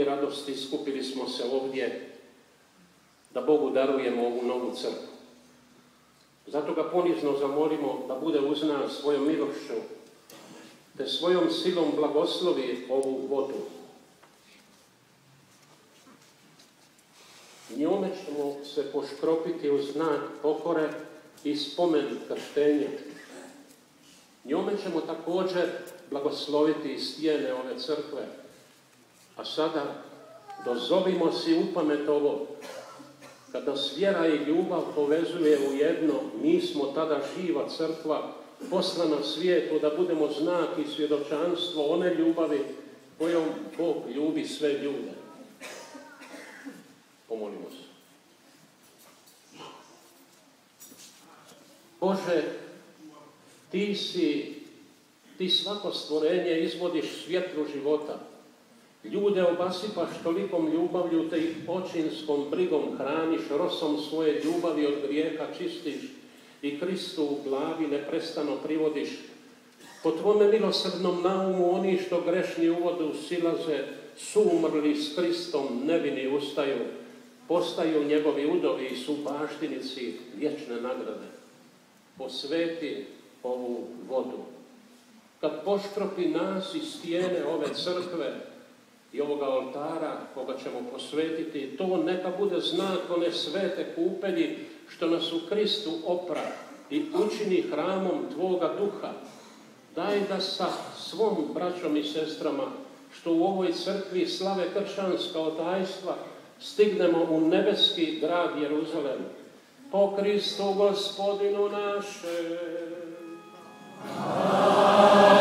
radosti skupili smo se ovdje da Bogu darujemo ovu novu crkvu. Zato ga ponizno zamolimo da bude uz nas svojom milošću, te svojom silom blagoslovi ovu vodu. Njome ćemo se poškropiti u znak pokore i spomen krštenja. Njome ćemo također blagosloviti i stijene ove crkve. A sada dozovimo si upamet ovo, kad nas vjera i ljubav povezuje u jedno, mi smo tada živa crkva, poslana svijetu da budemo znak i svjedočanstvo one ljubavi kojom Bog ljubi sve ljude. Pomolimo se. Bože, Ti svako stvorenje izvodiš svjetlu života. Ljude obasipaš tolikom ljubavlju, te ih očinskom brigom hraniš, rosom svoje ljubavi od grijeha čistiš i Kristu u glavi neprestano privodiš. Po Tvome milosrdnom naumu oni što grešni u vodu silaze, su umrli s Kristom, nevini ustaju, postaju njegovi udovi i su baštinici vječne nagrade. Posveti ovu vodu. Kad poškropi nas i stijene ove crkve i ovoga oltara koga ćemo posvetiti, to neka bude znak one svete kupelji što nas u Kristu opra i učini hramom Tvoga duha. Daj da sa svom braćom i sestrama što u ovoj crkvi slave kršćanska otajstva stignemo u nebeski grad Jeruzalem. Po Kristu Gospodinu našem. Amen.